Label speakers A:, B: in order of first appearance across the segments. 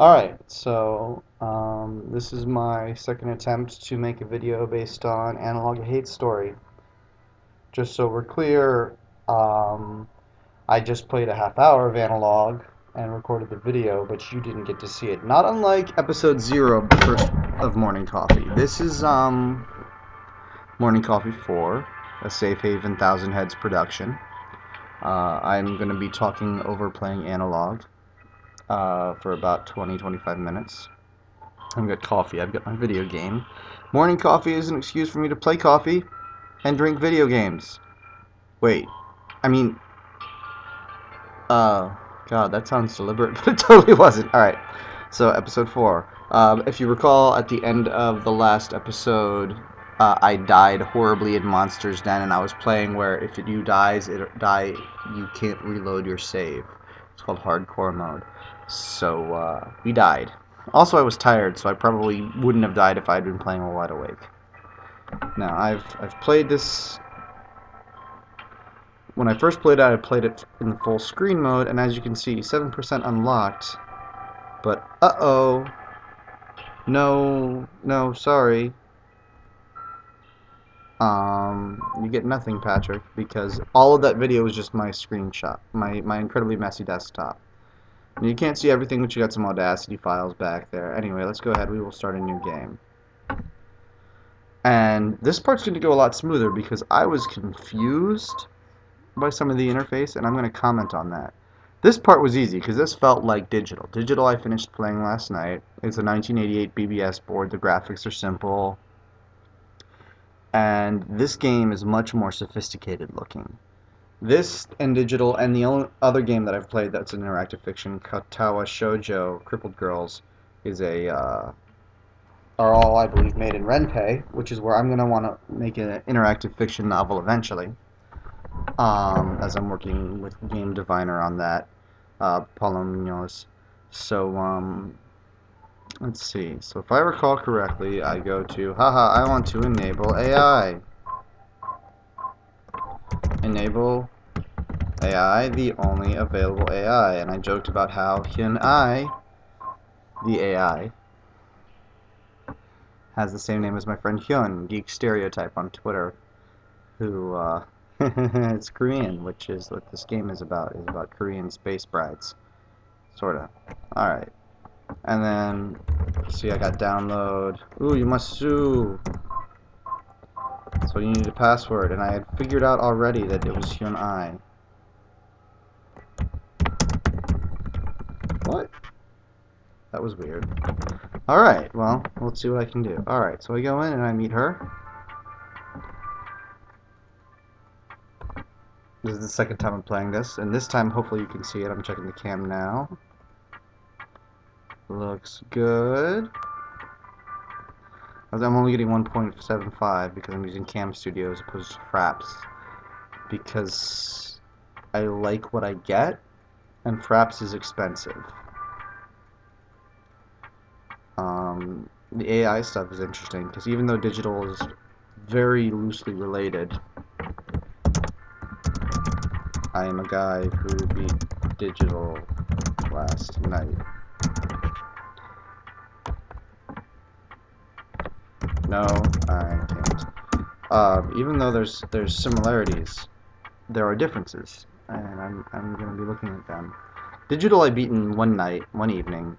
A: Alright, so this is my second attempt to make a video based on Analog a Hate Story. Just so we're clear, I just played a half hour of Analog and recorded the video, but you didn't get to see it. Not unlike episode 0 of the first of Morning Coffee. This is Morning Coffee 4, a Safe Haven Thousand Heads production. I'm going to be talking over playing Analog for about 20-25 minutes. I've got coffee, I've got my video game. Morning coffee is an excuse for me to play coffee and drink video games. Wait, I mean, God, that sounds deliberate, but it totally wasn't. Alright, so episode 4. If you recall, at the end of the last episode, I died horribly in Monster's Den, and I was playing where if you you can't reload your save. It's called hardcore mode. So, we died. Also, I was tired, so I probably wouldn't have died if I had been playing while wide awake. Now, I've played this. When I first played it, I played it in the full screen mode, and as you can see, 7% unlocked. But uh-oh, no, sorry. You get nothing, Patrick, because all of that video was just my screenshot, my incredibly messy desktop. And you can't see everything, but you got some Audacity files back there. Anyway, let's go ahead. We will start a new game. And this part's going to go a lot smoother because I was confused by some of the interface, and I'm going to comment on that. This part was easy because this felt like Digital. Digital I finished playing last night. It's a 1988 BBS board. The graphics are simple. And this game is much more sophisticated looking. This and Digital, and the only other game that I've played that's an interactive fiction, Katawa Shoujo, Crippled Girls, is are all, I believe, made in Renpei, which is where I'm going to want to make an interactive fiction novel eventually, as I'm working with Game Diviner on that, Paulo Munoz. So, let's see. So if I recall correctly, I go to, I want to enable AI. Enable AI, the only available AI. And I joked about how Hyun-ai, the AI, has the same name as my friend Hyun, Geek Stereotype on Twitter, who, it's Korean, which is what this game is about Korean space brides. Sorta. Alright. And then, see, I got download. Ooh, you must sue. So you need a password, and I had figured out already that it was Hyun-ai. What? That was weird. Alright, well, let's see what I can do. Alright, so I go in and I meet her. This is the second time I'm playing this, and this time hopefully you can see it. I'm checking the cam now. Looks good. I'm only getting 1.75 because I'm using Cam Studio as opposed to Fraps, because I like what I get, and Fraps is expensive. The AI stuff is interesting because even though Digital is very loosely related, I am a guy who beat Digital last night. No, I can't. Even though there's similarities, there are differences, and I'm going to be looking at them. Digital I beat in one night, one evening.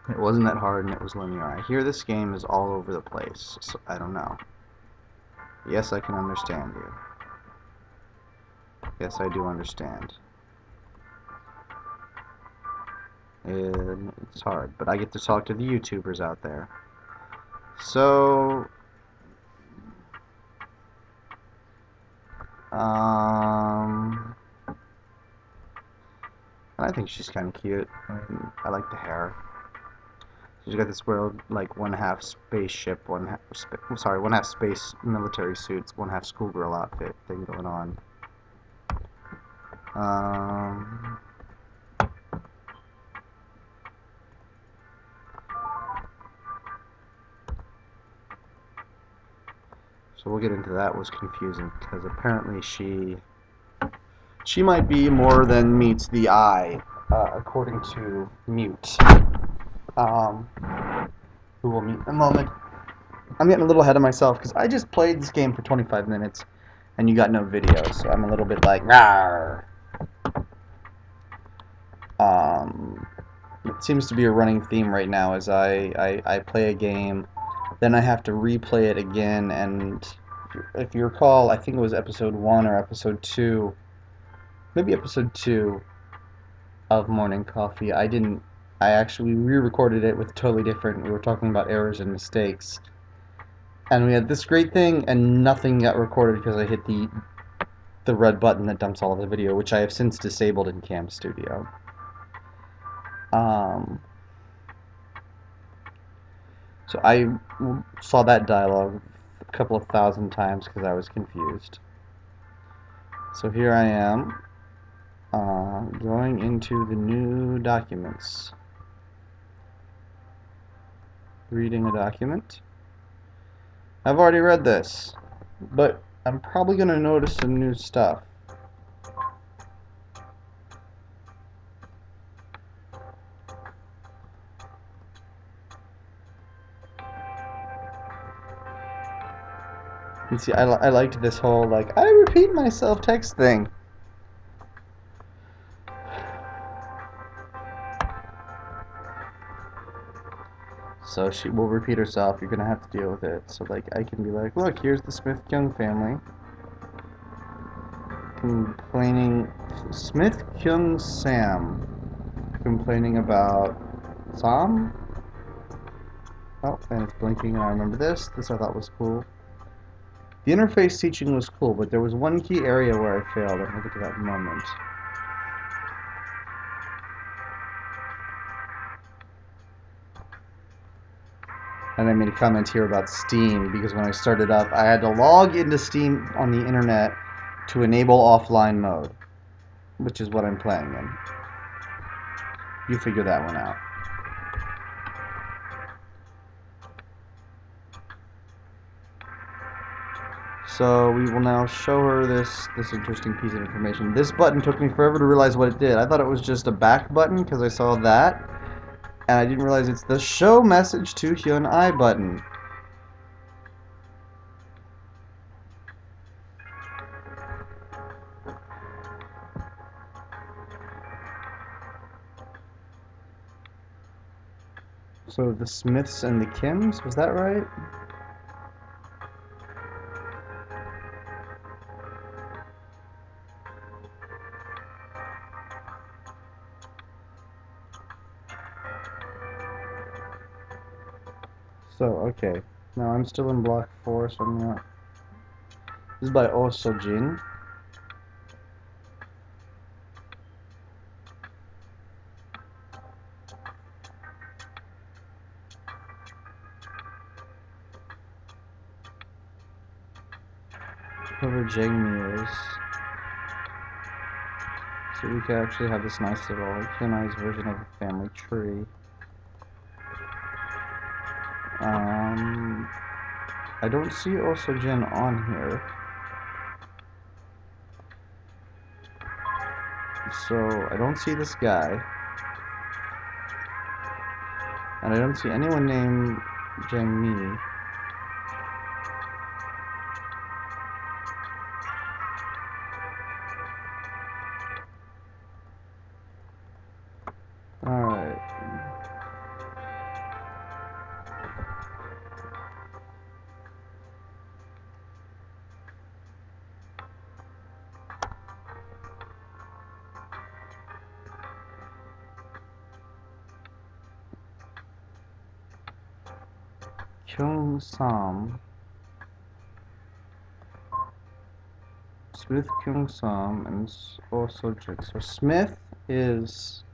A: It wasn't that hard, and it was linear. I hear this game is all over the place, so I don't know. Yes, I can understand you. Yes, I do understand. It's hard, but I get to talk to the YouTubers out there. So, and I think she's kind of cute. I like the hair. She's got this world, like, one half spaceship, one half space military suits, one half schoolgirl outfit thing going on. So we'll get into that. Was confusing because apparently she might be more than meets the eye according to Mute, um, who will meet in a moment. I'm getting a little ahead of myself because I just played this game for 25 minutes and you got no video, so I'm a little bit like, rawr. It seems to be a running theme right now as I play a game, then I have to replay it again, and if you recall, I think it was episode 1 or episode 2, maybe episode 2 of Morning Coffee. I actually re-recorded it with totally different, we were talking about errors and mistakes. And we had this great thing, and nothing got recorded because I hit the red button that dumps all of the video, which I have since disabled in Cam Studio. So I saw that dialogue a couple of thousand times because I was confused. So here I am, going into the new documents. Reading a document. I've already read this, but I'm probably going to notice some new stuff. And see, I liked this whole, like, I repeat myself text thing. So she will repeat herself, you're gonna have to deal with it. So, like, I can be like, look, here's the Smith-Kyung family. Complaining, Smith-Kyung Sam. Complaining about Sam? Oh, and it's blinking, and I remember this. This I thought was cool. The interface teaching was cool, but there was one key area where I failed. I'm going to get to that in a moment. And I made a comment here about Steam, because when I started up, I had to log into Steam on the internet to enable offline mode, which is what I'm playing in. You figure that one out. So we will now show her this interesting piece of information. This button took me forever to realize what it did. I thought it was just a back button because I saw that, and I didn't realize it's the show message to Hyun I button. So the Smiths and the Kims, was that right? So, okay. Now I'm still in block 4, so I'm not... This is by Oh So-jin. Whoever Jang-mi is. So we can actually have this nice little Hyunai's version of a family tree. I don't see Oh So-jin on here. So I don't see this guy. And I don't see anyone named Jang-mi. Alright. Kyung-sam. Smith, Kyung-sam, and Oh So-jin. So Smith is...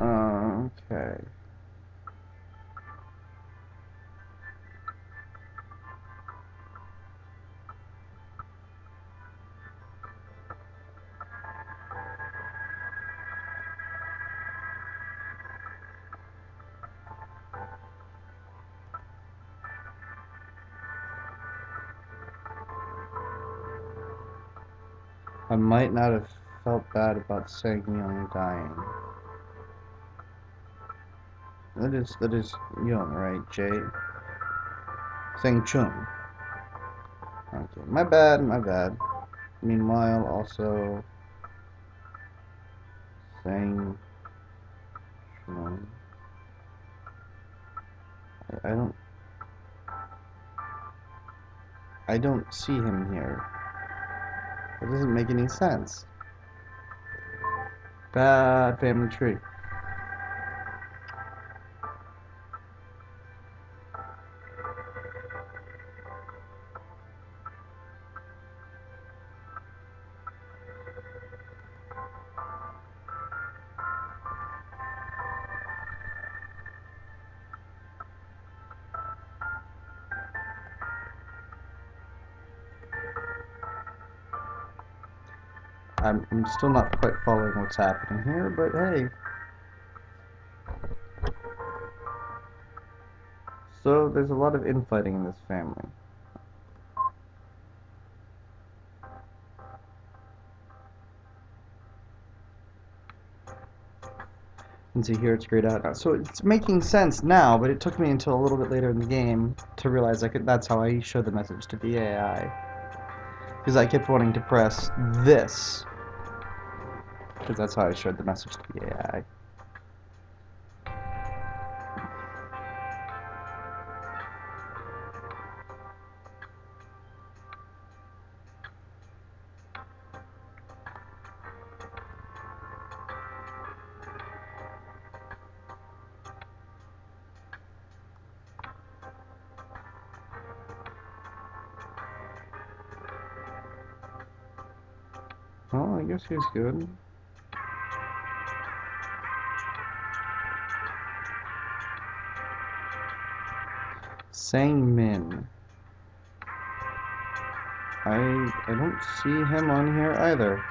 A: okay. I might not have felt bad about saying young dying. That is young, right, Jay? Saying Chung. Okay, my bad, my bad. Meanwhile, also saying Chung. I don't see him here. That doesn't make any sense. Bad family tree. I'm still not quite following what's happening here, but hey. So there's a lot of infighting in this family. And see here, it's grayed out now. So it's making sense now, but it took me until a little bit later in the game to realize that's how I show the message to the AI. Because I kept wanting to press this. Because that's how I showed the message to the AI. Well, I guess he's good. Sang Min. I don't see him on here either.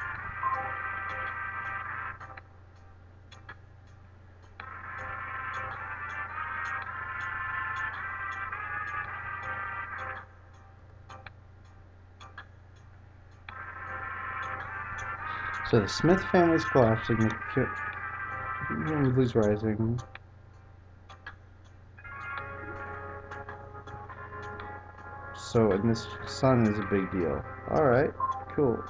A: So the Smith family's collapsing. The Blues rising. So, and this sun is a big deal. Alright, cool.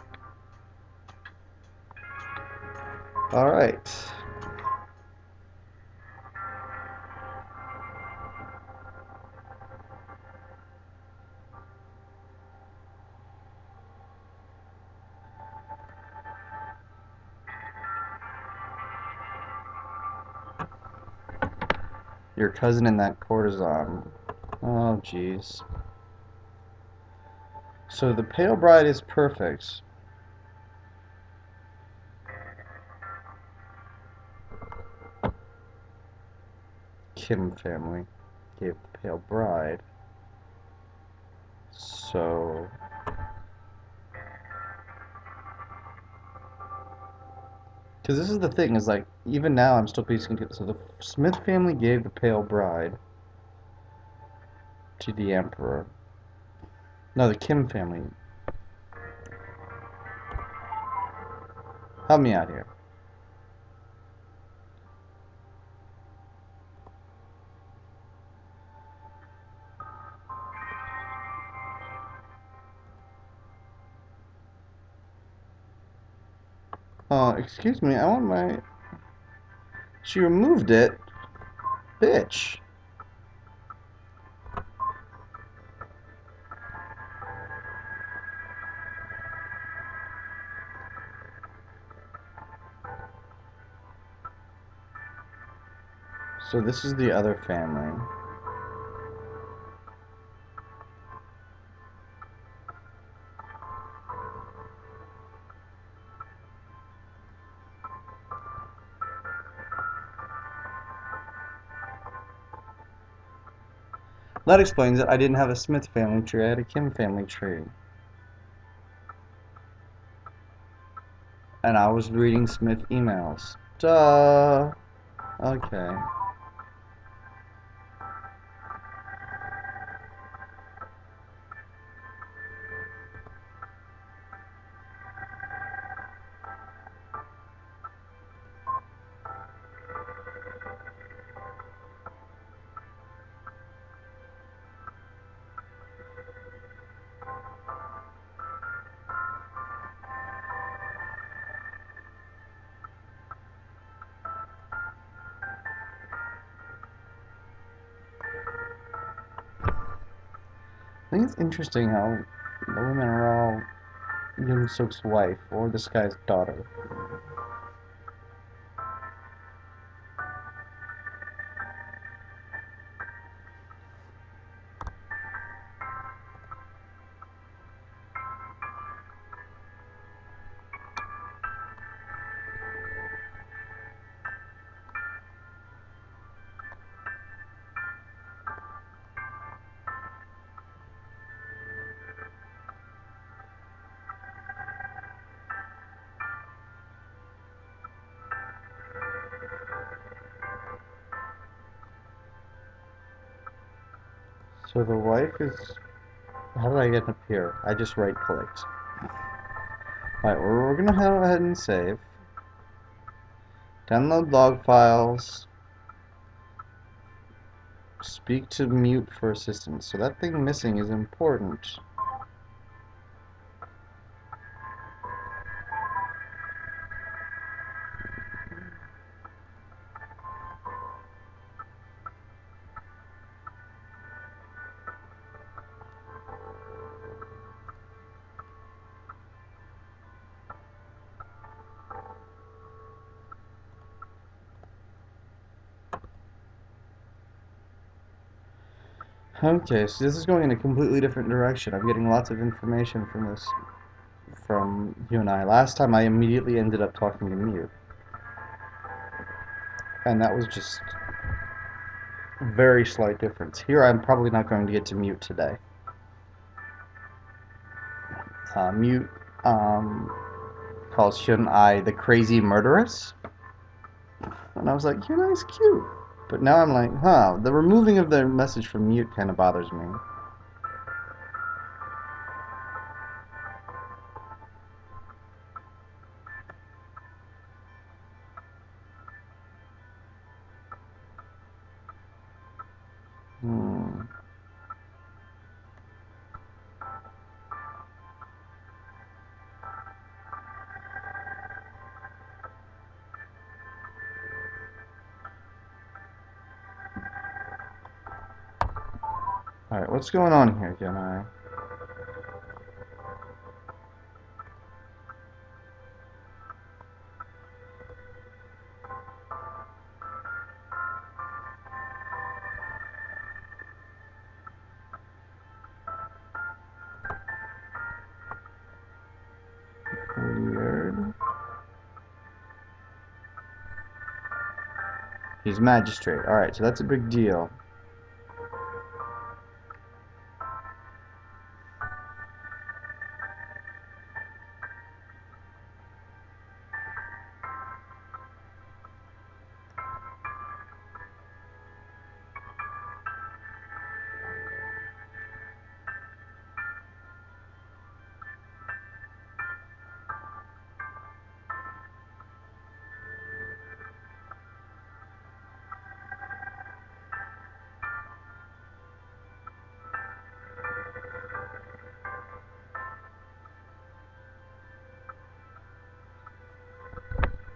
A: Alright. Your cousin in that courtesan. Oh, jeez. So the pale bride is perfect. Kim family gave the pale bride. So because this is the thing, is like, even now I'm still piecing together. So the Smith family gave the pale bride to the emperor. No, the Kim family. Help me out here. Excuse me, I want my... She removed it. Bitch. So this is the other family. That explains it. I didn't have a Smith family tree, I had a Kim family tree. And I was reading Smith emails. Duh. Okay. think it's interesting how the women are all Yoon Suk's wife or this guy's daughter. So the wife is... How did I get up here? I just right-clicked. Alright, we're gonna go ahead and save. Download log files. Speak to mute for assistance. So that thing missing is important. Okay, so this is going in a completely different direction. I'm getting lots of information from this, from you and I. Last time I immediately ended up talking to mute. And that was just a very slight difference. Here I'm probably not going to get to mute today. Mute calls Hyun-ai the crazy murderess. And I was like, Hyun-ai's cute. But now I'm like, huh, the removing of the message from mute kind of bothers me. Hmm. Alright, what's going on here, Hyun-ai? Weird. He's magistrate. Alright, so that's a big deal.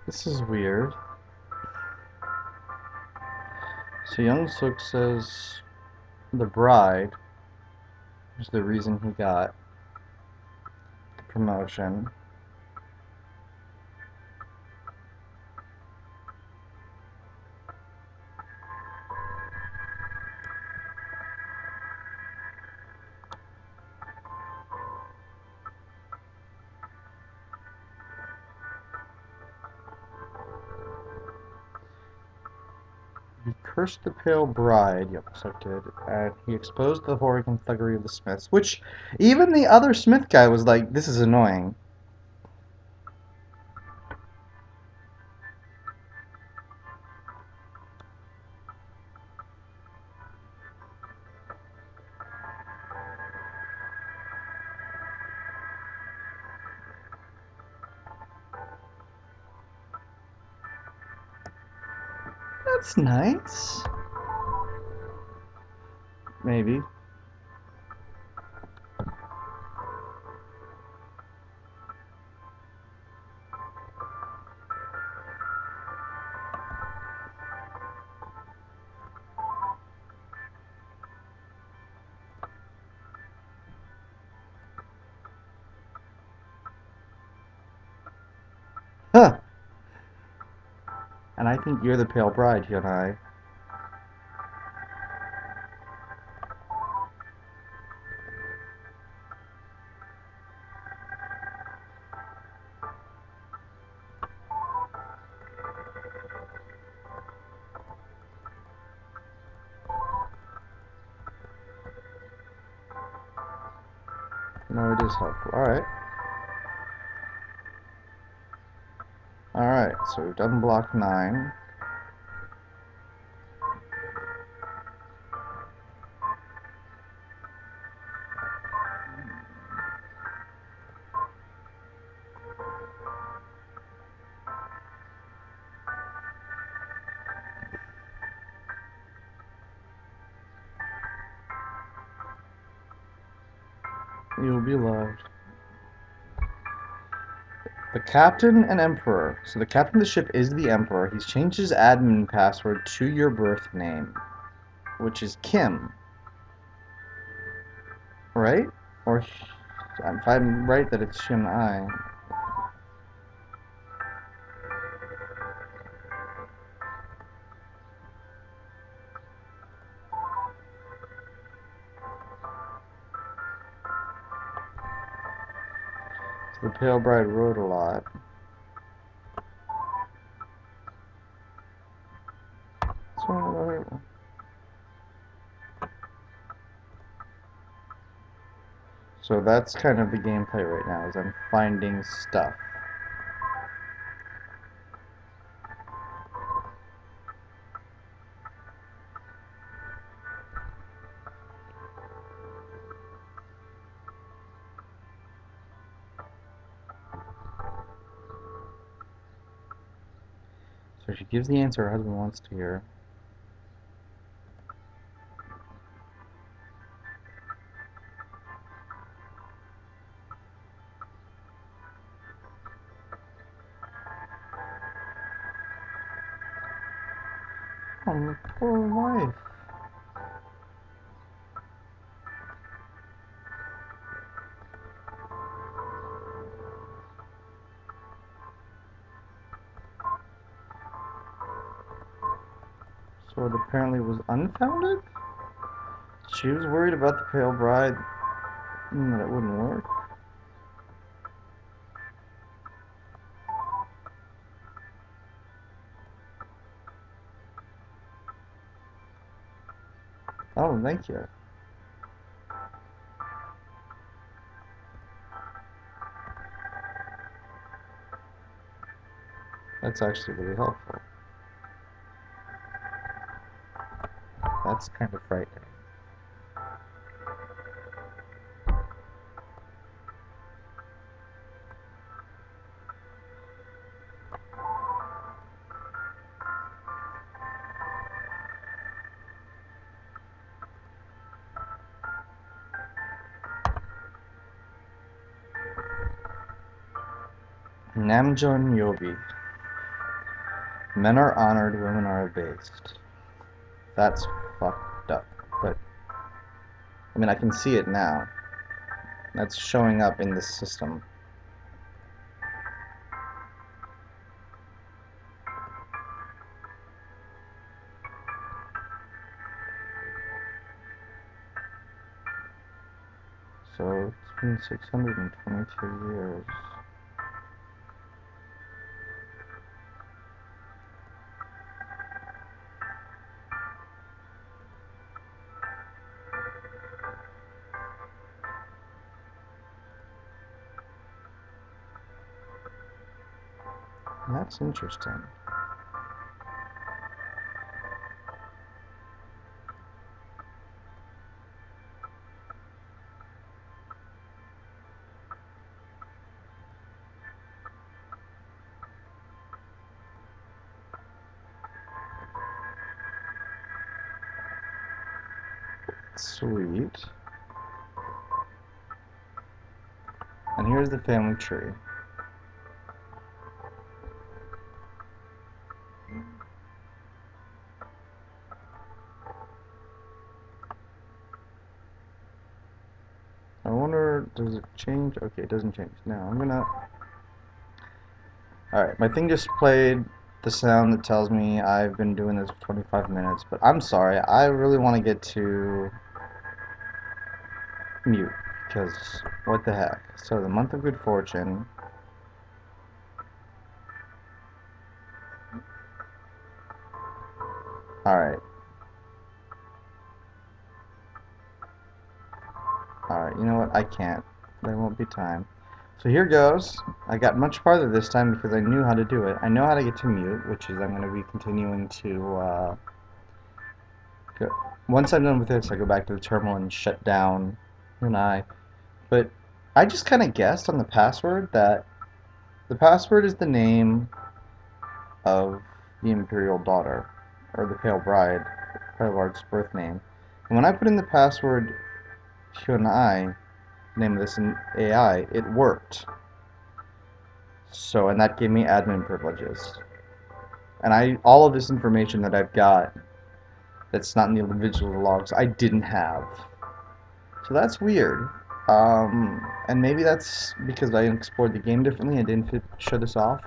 A: This is weird. So Young Suk says the bride is the reason he got the promotion. He cursed the pale bride, yep, Suk did, and he exposed the whoring and thuggery of the Smiths, which even the other Smith guy was like, this is annoying. That's nice. Maybe. Huh! And I think you're the pale bride, Hyunai. No, it is helpful. Alright. Alright, so we've done block 9. You'll be loved. The captain and emperor. So the captain of the ship is the emperor. He's changed his admin password to your birth name, which is Kim, right? Or if I'm right that it's Shin I. So the pale bride wrote a lot. So that's kind of the gameplay right now, is I'm finding stuff. So she gives the answer her husband wants to hear. Oh, my poor wife. So it apparently was unfounded? She was worried about the pale bride and that it wouldn't work. Oh, thank you. That's actually really helpful. That's kind of frightening. Namjoon Yobi. Men are honored, women are abased. That's fucked up. But, I mean, I can see it now. That's showing up in the system. So, it's been 622 years. That's interesting. Sweet. And here's the family tree. I wonder, does it change? Okay, it doesn't change. Now, I'm gonna Alright, my thing just played the sound that tells me I've been doing this for 25 minutes, but I'm sorry, I really want to get to mute, because what the heck. So the month of good fortune. Alright. Alright, you know what? I can't. There won't be time. So here goes. I got much farther this time because I knew how to do it. I know how to get to mute, which is I'm going to be continuing to go. Once I'm done with this, I go back to the terminal and shut down But I just kind of guessed on the password that the password is the name of the imperial daughter, or the pale bride, pale bride's birth name. And when I put in the password Hyunai, name of this in AI, it worked. So, and that gave me admin privileges. And all of this information that I've got that's not in the individual logs, I didn't have. So that's weird. And maybe that's because I explored the game differently and didn't show this off.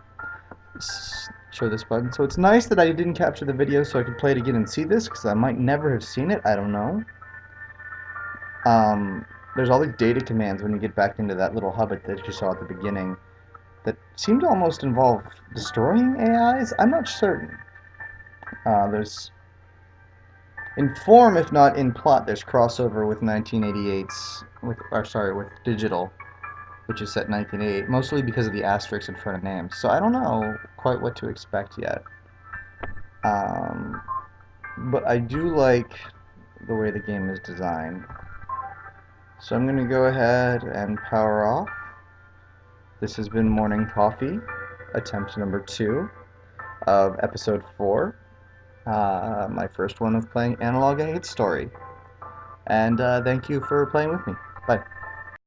A: Show this button. So it's nice that I didn't capture the video so I could play it again and see this, because I might never have seen it. I don't know. There's all these data commands when you get back into that little hub that you saw at the beginning that seem to almost involve destroying AIs. I'm not certain. There's in form, if not in plot, there's crossover with 1988's, with Digital, which is set in 1988, mostly because of the asterisks in front of names. So I don't know quite what to expect yet. But I do like the way the game is designed. So I'm going to go ahead and power off. This has been Morning Coffee, attempt number 2 of episode 4. My first one of playing Analogue A Hate Story. And thank you for playing with me. Bye.